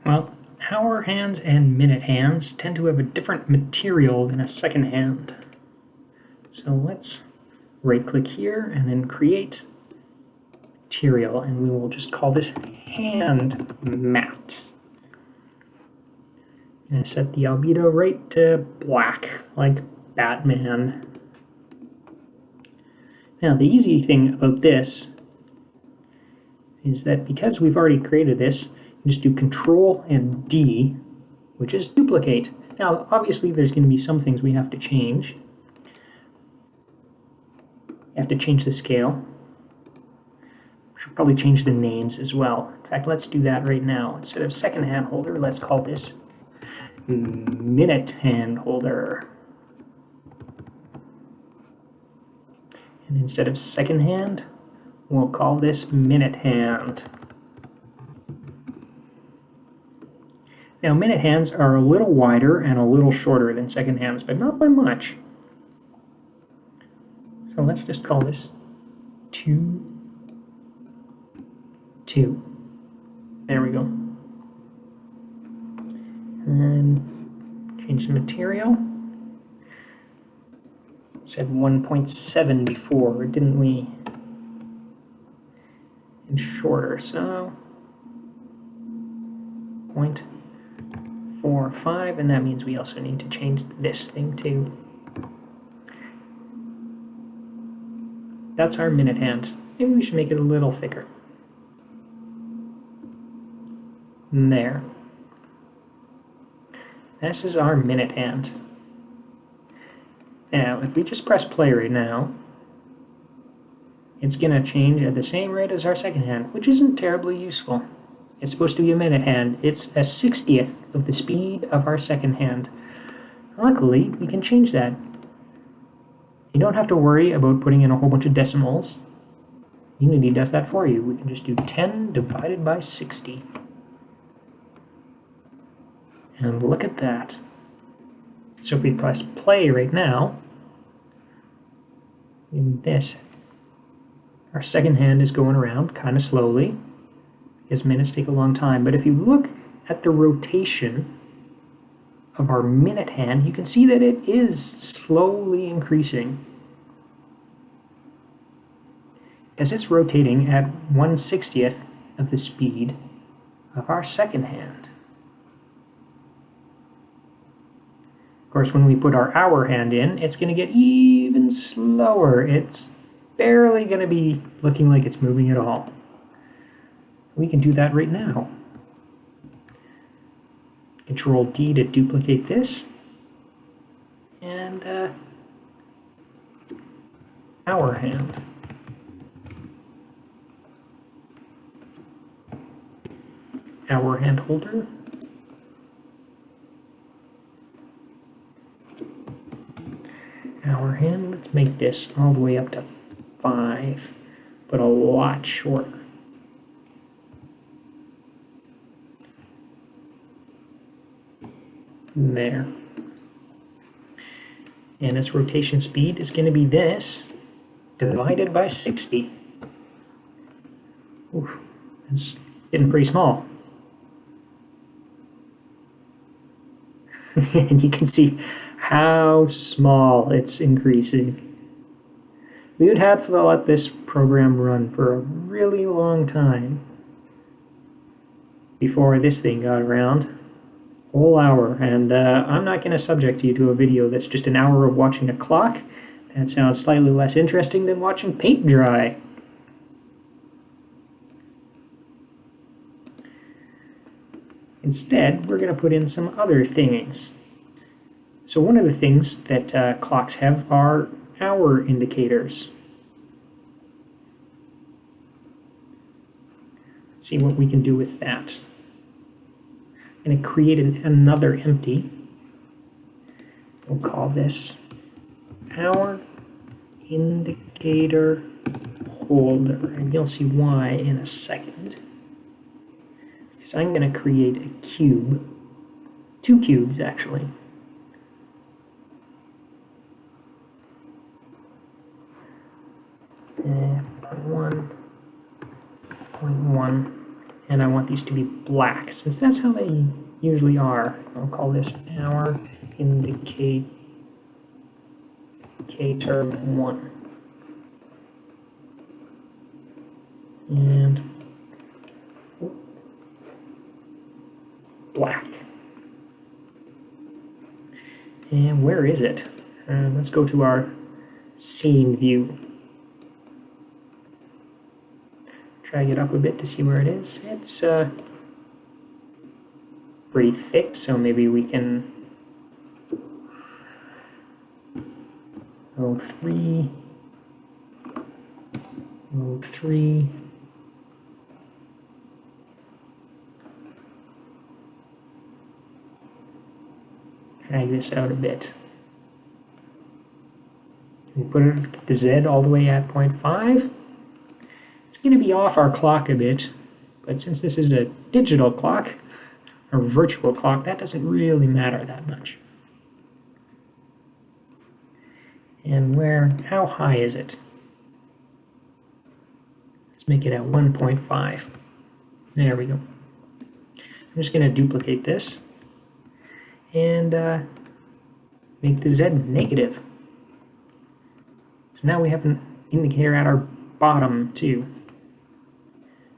Well, hour hands and minute hands tend to have a different material than a second hand. So let's right-click here and then create material, and we will just call this hand mat. And set the albedo right to black, like Batman. Now, the easy thing about this is that because we've already created this, you just do Control and D, which is duplicate. Now, obviously, there's going to be some things we have to change. You have to change the scale. We should probably change the names as well. In fact, let's do that right now. Instead of second hand holder, let's call this minute hand holder. And instead of second hand, we'll call this minute hand. Now, minute hands are a little wider and a little shorter than second hands, but not by much. So let's just call this 2, 2. There we go. And change the material. Said 1.7 before, didn't we? And shorter, so 0.45, and that means we also need to change this thing too. That's our minute hand. Maybe we should make it a little thicker. There. This is our minute hand. Now, if we just press play right now, it's going to change at the same rate as our second hand, which isn't terribly useful. It's supposed to be a minute hand. It's a 60th of the speed of our second hand. Luckily, we can change that. You don't have to worry about putting in a whole bunch of decimals. Unity does that for you. We can just do 10 divided by 60. And look at that. So if we press play right now, in this, our second hand is going around kind of slowly, because minutes take a long time. But if you look at the rotation of our minute hand, you can see that it is slowly increasing, because it's rotating at 1/60th of the speed of our second hand. Of course, when we put our hour hand in, it's going to get even slower. It's barely going to be looking like it's moving at all. We can do that right now. Control D to duplicate this. And hour hand. Hour hand holder. Hour hand, let's make this all the way up to 5, but a lot shorter. There. And its rotation speed is going to be this divided by 60. Oof, it's getting pretty small. And you can see how small it's increasing. We would have to let this program run for a really long time before this thing got around. Whole hour, and I'm not going to subject you to a video that's just an hour of watching a clock. That sounds slightly less interesting than watching paint dry. Instead, we're going to put in some other things. So one of the things that clocks have are hour indicators. Let's see what we can do with that. I'm going to create another empty. We'll call this hour indicator holder, and you'll see why in a second. Because I'm going to create a cube, 2 cubes actually. Point 1, And I want these to be black, since that's how they usually are. I'll call this hour indicator 1. And black. And where is it? Let's go to our scene view. Drag it up a bit to see where it is. It's pretty thick, so maybe we can go 3, mode 3. Drag this out a bit. We put the Z all the way at 0.5. It's going to be off our clock a bit, but since this is a digital clock, or virtual clock, that doesn't really matter that much. And how high is it? Let's make it at 1.5. There we go. I'm just going to duplicate this and make the Z negative. So now we have an indicator at our bottom too.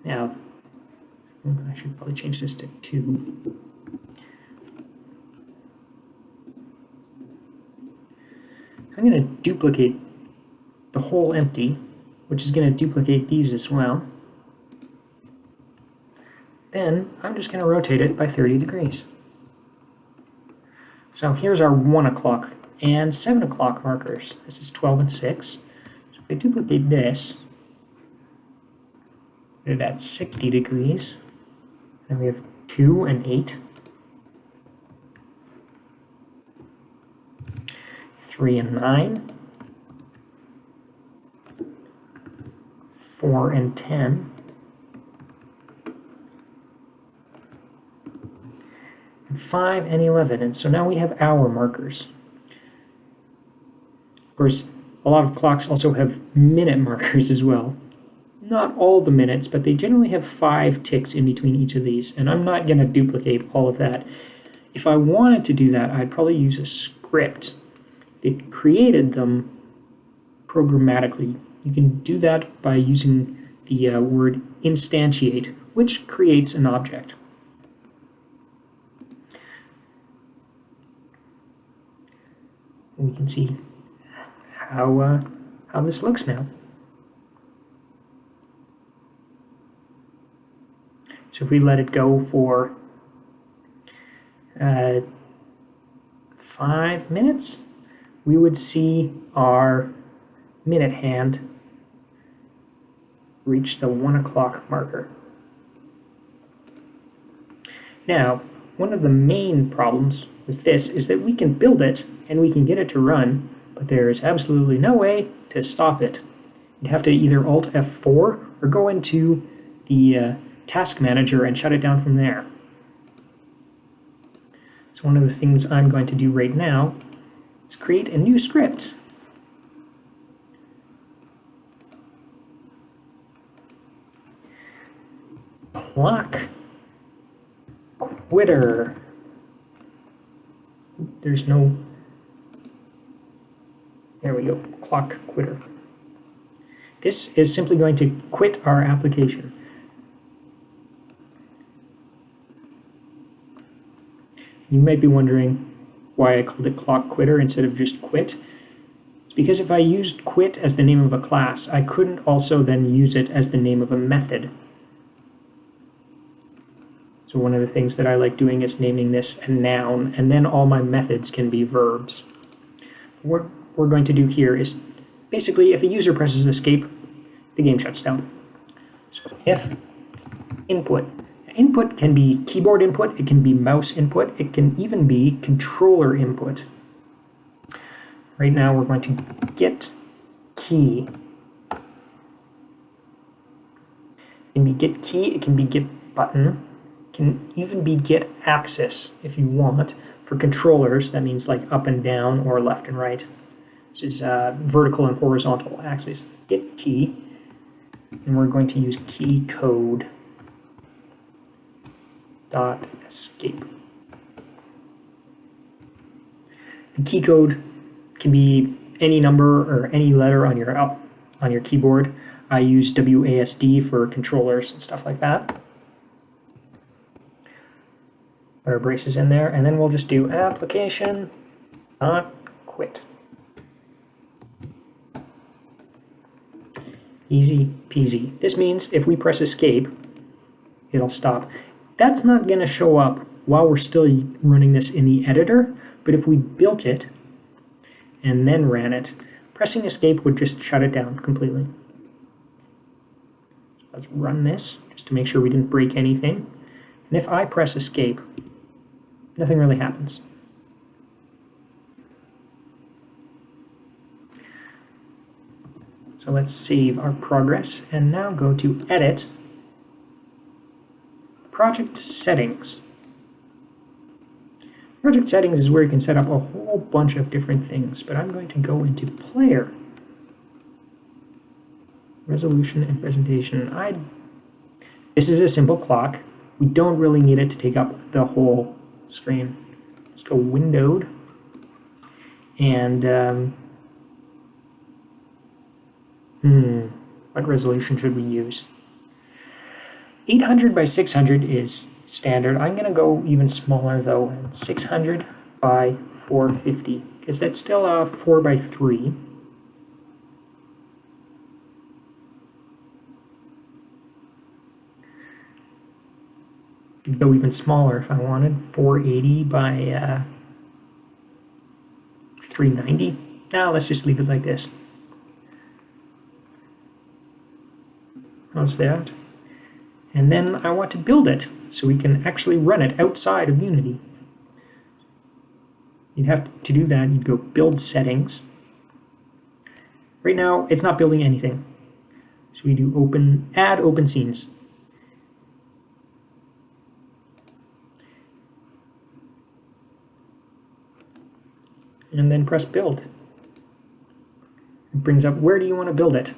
Now, I should probably change this to 2. I'm going to duplicate the whole empty, which is going to duplicate these as well. Then I'm just going to rotate it by 30 degrees. So here's our 1 o'clock and 7 o'clock markers. This is 12 and 6. So if I duplicate this, put it at 60 degrees, and we have 2 and 8, 3 and 9, 4 and 10, and 5 and 11. And so now we have hour markers. Of course, a lot of clocks also have minute markers as well. Not all the minutes, but they generally have 5 ticks in between each of these, and I'm not going to duplicate all of that. If I wanted to do that, I'd probably use a script that created them programmatically. You can do that by using the word instantiate, which creates an object. We can see how this looks now. So if we let it go for 5 minutes, we would see our minute hand reach the 1 o'clock marker. Now, one of the main problems with this is that we can build it and we can get it to run, but there is absolutely no way to stop it. You'd have to either Alt F4 or go into the task manager and shut it down from there. So one of the things I'm going to do right now is create a new script. Clock quitter. There's no, there we go, clock quitter. This is simply going to quit our application. You might be wondering why I called it clock quitter instead of just quit. It's because if I used quit as the name of a class, I couldn't also then use it as the name of a method. So one of the things that I like doing is naming this a noun, and then all my methods can be verbs. What we're going to do here is basically if a user presses escape, the game shuts down. So if input. Input can be keyboard input, it can be mouse input, it can even be controller input. Right now we're going to get key. It can be get key, it can be get button, it can even be get axis if you want. For controllers, that means like up and down or left and right, which is vertical and horizontal axes. Get key, and we're going to use key code. dot escape. The key code can be any number or any letter on your keyboard. I use WASD for controllers and stuff like that. Put our braces in there, and then we'll just do application dot quit. Easy peasy. This means if we press escape, it'll stop. That's not going to show up while we're still running this in the editor, but if we built it and then ran it, pressing escape would just shut it down completely. Let's run this just to make sure we didn't break anything. And if I press escape, nothing really happens. So let's save our progress and now go to Edit, Project Settings. Project Settings is where you can set up a whole bunch of different things, but I'm going to go into Player, Resolution and Presentation. This is a simple clock. We don't really need it to take up the whole screen. Let's go Windowed, and what resolution should we use? 800 by 600 is standard. I'm going to go even smaller though, 600 by 450, because that's still a 4 by 3. Could go even smaller if I wanted, 480 by 390. Now let's just leave it like this. How's that? And then I want to build it so we can actually run it outside of Unity. You'd have to do that, you'd go Build Settings. Right now, it's not building anything. So we do Add Open Scenes. And then press Build. It brings up, where do you want to build it?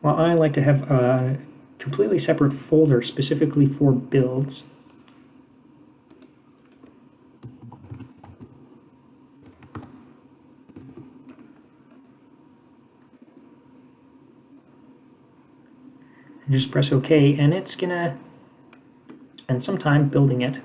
Well, I like to have a completely separate folder specifically for builds. And just press OK, and it's gonna spend some time building it.